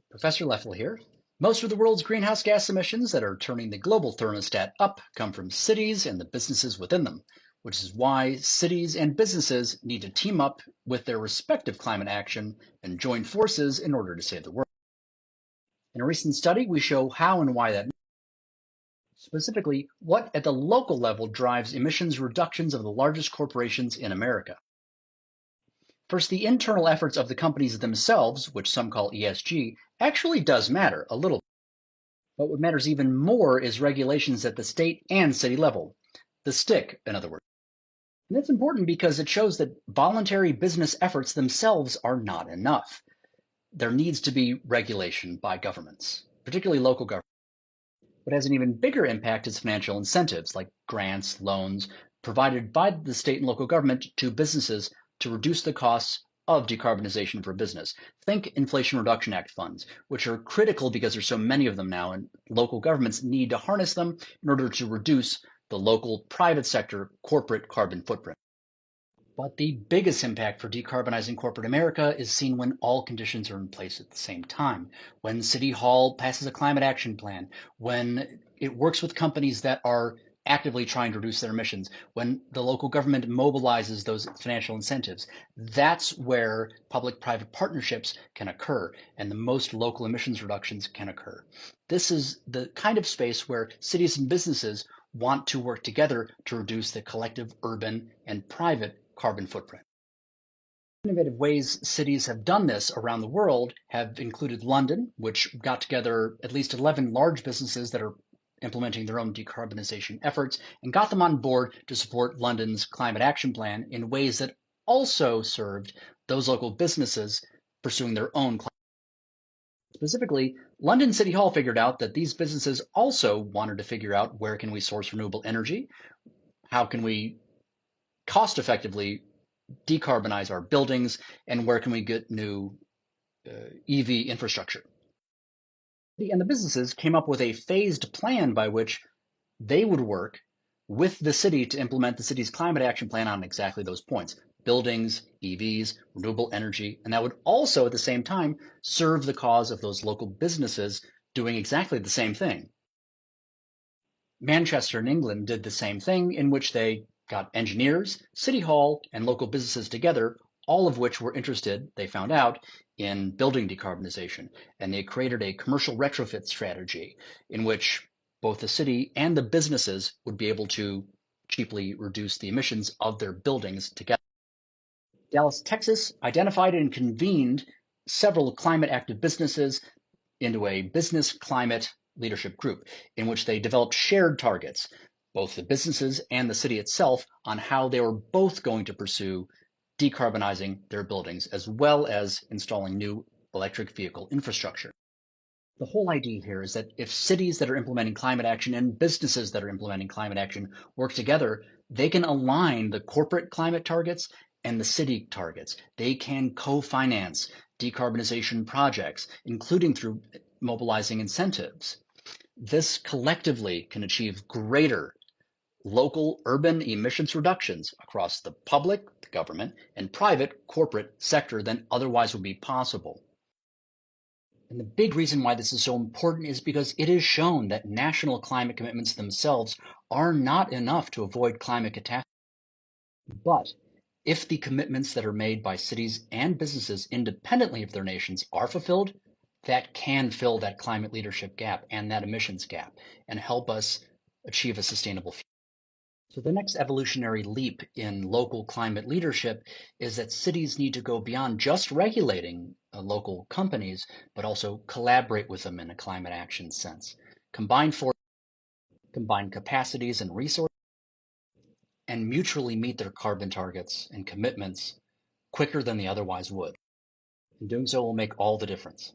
Professor Leffel here. Most of the world's greenhouse gas emissions that are turning the global thermostat up come from cities and the businesses within them, which is why cities and businesses need to team up with their respective climate action and join forces in order to save the world. In a recent study, we show how and why that, specifically, what at the local level drives emissions reductions of the largest corporations in America. First, the internal efforts of the companies themselves, which some call ESG, actually does matter a little. But what matters even more is regulations at the state and city level. The stick, in other words. And that's important because it shows that voluntary business efforts themselves are not enough. There needs to be regulation by governments, particularly local governments. What has an even bigger impact is financial incentives like grants, loans, provided by the state and local government to businesses to reduce the costs of decarbonization for business. Think Inflation Reduction Act funds, which are critical because there's so many of them now, and local governments need to harness them in order to reduce the local private sector corporate carbon footprint. But the biggest impact for decarbonizing corporate America is seen when all conditions are in place at the same time. When City Hall passes a climate action plan, when it works with companies that are actively trying to reduce their emissions, when the local government mobilizes those financial incentives, that's where public-private partnerships can occur and the most local emissions reductions can occur. This is the kind of space where cities and businesses want to work together to reduce the collective urban and private carbon footprint. Innovative ways cities have done this around the world have included London, which got together at least 11 large businesses that are implementing their own decarbonization efforts and got them on board to support London's climate action plan in ways that also served those local businesses pursuing their own climate. Specifically, London City Hall figured out that these businesses also wanted to figure out where can we source renewable energy, how can we cost effectively decarbonize our buildings, and where can we get new EV infrastructure. And the businesses came up with a phased plan by which they would work with the city to implement the city's climate action plan on exactly those points: buildings, EVs, renewable energy, and that would also at the same time serve the cause of those local businesses doing exactly the same thing. Manchester in England did the same thing, in which they got engineers, City Hall, and local businesses together, all of which were interested, they found out, in building decarbonization. And they created a commercial retrofit strategy in which both the city and the businesses would be able to cheaply reduce the emissions of their buildings together. Dallas, Texas identified and convened several climate active businesses into a business climate leadership group in which they developed shared targets, both the businesses and the city itself, on how they were both going to pursue decarbonizing their buildings as well as installing new electric vehicle infrastructure. The whole idea here is that if cities that are implementing climate action and businesses that are implementing climate action work together, they can align the corporate climate targets and the city targets. They can co-finance decarbonization projects, including through mobilizing incentives. This collectively can achieve greater local urban emissions reductions across the public, the government, and private corporate sector than otherwise would be possible. And the big reason why this is so important is because it is shown that national climate commitments themselves are not enough to avoid climate catastrophe. But if the commitments that are made by cities and businesses independently of their nations are fulfilled, that can fill that climate leadership gap and that emissions gap and help us achieve a sustainable future. So the next evolutionary leap in local climate leadership is that cities need to go beyond just regulating local companies, but also collaborate with them in a climate action sense. Combine capacities and resources, and mutually meet their carbon targets and commitments quicker than they otherwise would. And doing so will make all the difference.